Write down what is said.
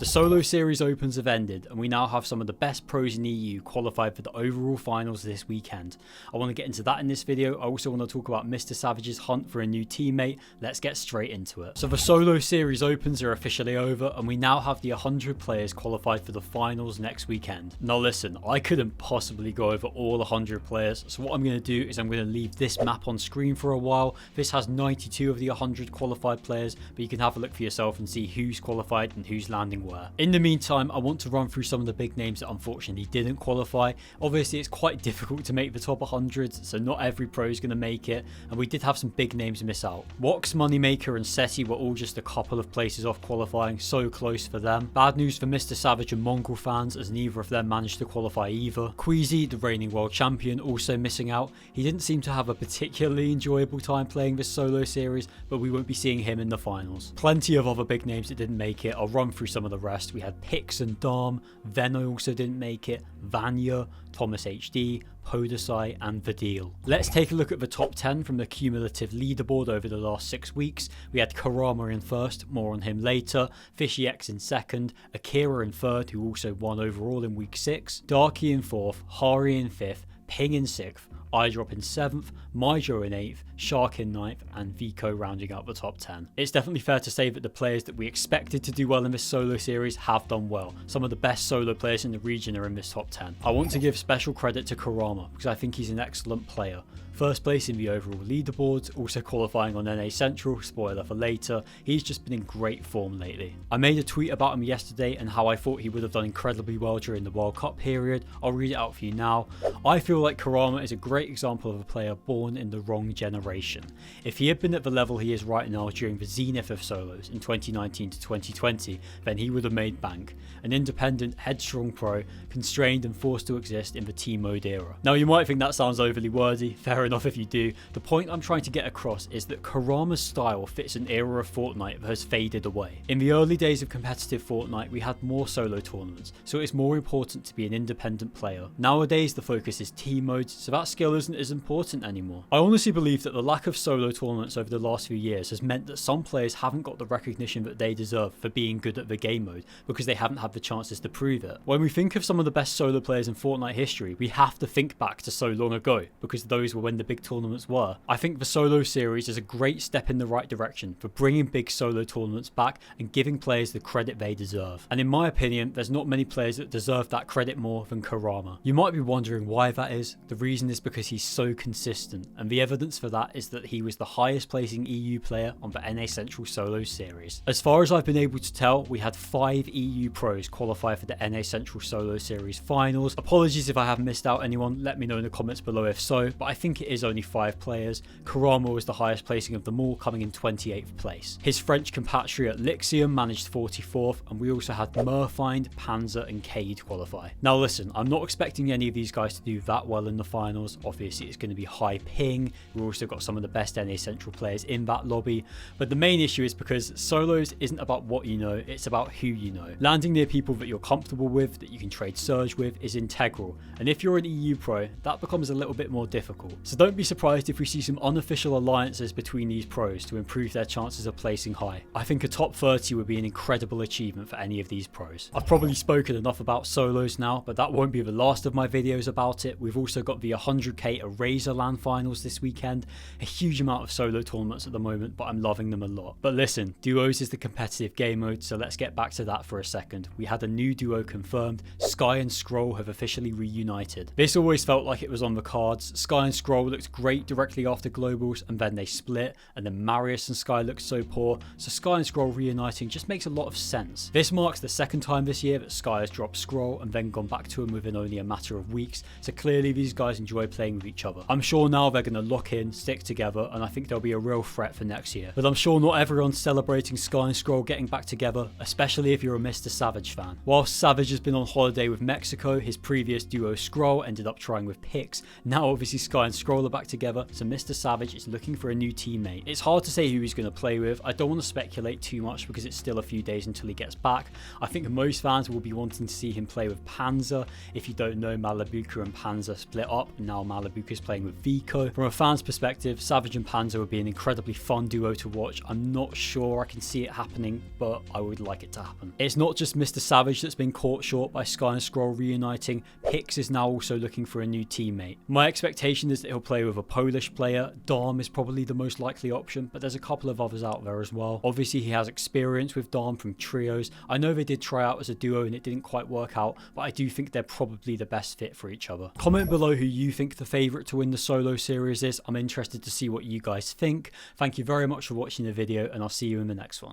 The solo series opens have ended and we now have some of the best pros in EU qualified for the overall finals this weekend. I want to get into that in this video. I also want to talk about MrSavage's hunt for a new teammate. Let's get straight into it. So the solo series opens are officially over and we now have the 100 players qualified for the finals next weekend. Now listen, I couldn't possibly go over all 100 players, so what I'm going to do is I'm going to leave this map on screen for a while. This has 92 of the 100 qualified players, but you can have a look for yourself and see who's qualified and who's landing where. In the meantime, I want to run through some of the big names that unfortunately didn't qualify. Obviously it's quite difficult to make the top 100, so not every pro is going to make it, and we did have some big names miss out. Wox, Moneymaker and Seti were all just a couple of places off qualifying, so close for them. Bad news for MrSavage and Mongol fans, as neither of them managed to qualify either. Queasy, the reigning world champion, also missing out. He didn't seem to have a particularly enjoyable time playing this solo series, but we won't be seeing him in the finals. Plenty of other big names that didn't make it. I'll run through some of the rest. We had Pix and Darm, Veno also didn't make it, Vanya, Thomas HD, Podesai and Vadil. Let's take a look at the top 10 from the cumulative leaderboard over the last 6 weeks. We had Kurama in first, more on him later, Fishy X in second, Akira in third, who also won overall in week 6, Darky in fourth, Hari in fifth, Ping in sixth, iDrop in 7th, Maijo in 8th, Shark in 9th, and Vico rounding out the top 10. It's definitely fair to say that the players that we expected to do well in this solo series have done well. Some of the best solo players in the region are in this top 10. I want to give special credit to Kurama because I think he's an excellent player. First place in the overall leaderboards, also qualifying on NA Central, spoiler for later. He's just been in great form lately. I made a tweet about him yesterday and how I thought he would have done incredibly well during the World Cup period. I'll read it out for you now. I feel like Kurama is a great example of a player born in the wrong generation. If he had been at the level he is right now during the zenith of solos in 2019 to 2020, then he would have made bank. An independent, headstrong pro, constrained and forced to exist in the team mode era. Now you might think that sounds overly wordy, fair enough if you do. The point I'm trying to get across is that Kurama's style fits an era of Fortnite that has faded away. In the early days of competitive Fortnite we had more solo tournaments, so it's more important to be an independent player. Nowadays the focus is team modes, so that skill isn't as important anymore. I honestly believe that the lack of solo tournaments over the last few years has meant that some players haven't got the recognition that they deserve for being good at the game mode because they haven't had the chances to prove it. When we think of some of the best solo players in Fortnite history, we have to think back to so long ago because those were when the big tournaments were. I think the solo series is a great step in the right direction for bringing big solo tournaments back and giving players the credit they deserve. And in my opinion, there's not many players that deserve that credit more than Kurama. You might be wondering why that is. The reason is because he's so consistent, and the evidence for that is that he was the highest placing EU player on the NA Central solo series. As far as I've been able to tell, we had 5 EU pros qualify for the NA Central solo series finals. Apologies if I have missed out anyone, let me know in the comments below if so, but I think it is only 5 players. Kurama was the highest placing of them all, coming in 28th place. His French compatriot Lixium managed 44th, and we also had Murfind, Panzer and Cade qualify. Now listen, I'm not expecting any of these guys to do that well in the finals. Obviously it's going to be high ping. We've also got some of the best NA Central players in that lobby, but the main issue is because solos isn't about what you know, it's about who you know. Landing near people that you're comfortable with, that you can trade Surge with, is integral, and if you're an EU pro, that becomes a little bit more difficult. So don't be surprised if we see some unofficial alliances between these pros to improve their chances of placing high. I think a top 30 would be an incredible achievement for any of these pros. I've probably spoken enough about solos now, but that won't be the last of my videos about it. We've also got the 100k Eraser LAN finals this weekend. A huge amount of solo tournaments at the moment, but I'm loving them a lot. But listen, duos is the competitive game mode, so let's get back to that for a second. We had a new duo confirmed. Sky and Scroll have officially reunited. This always felt like it was on the cards. Sky and Scroll looked great directly after Globals, and then they split, and then Marius and Sky looked so poor, so Sky and Scroll reuniting just makes a lot of sense. This marks the second time this year that Sky has dropped Scroll and then gone back to him within only a matter of weeks, so clearly these guys enjoy playing with each other. I'm sure now they're going to lock in, stick together, and I think they'll be a real threat for next year. But I'm sure not everyone's celebrating Sky and Scroll getting back together, especially if you're a MrSavage fan. Whilst Savage has been on holiday with Mexico, his previous duo Scroll ended up trying with Pix. Now obviously Sky and Scroll are back together, so MrSavage is looking for a new teammate. It's hard to say who he's going to play with. I don't want to speculate too much because it's still a few days until he gets back. I think most fans will be wanting to see him play with Panzer. If you don't know, Malabuka and Panzer split up, and now Malibuk is playing with Vico. From a fan's perspective, Savage and Panzer would be an incredibly fun duo to watch. I'm not sure I can see it happening, but I would like it to happen. It's not just MrSavage that's been caught short by Sky and Scroll reuniting. Pix is now also looking for a new teammate. My expectation is that he'll play with a Polish player. Dom is probably the most likely option, but there's a couple of others out there as well. Obviously, he has experience with Dom from trios. I know they did try out as a duo and it didn't quite work out, but I do think they're probably the best fit for each other. Comment below who you think the favourite to win the solo series is. I'm interested to see what you guys think. Thank you very much for watching the video, and I'll see you in the next one.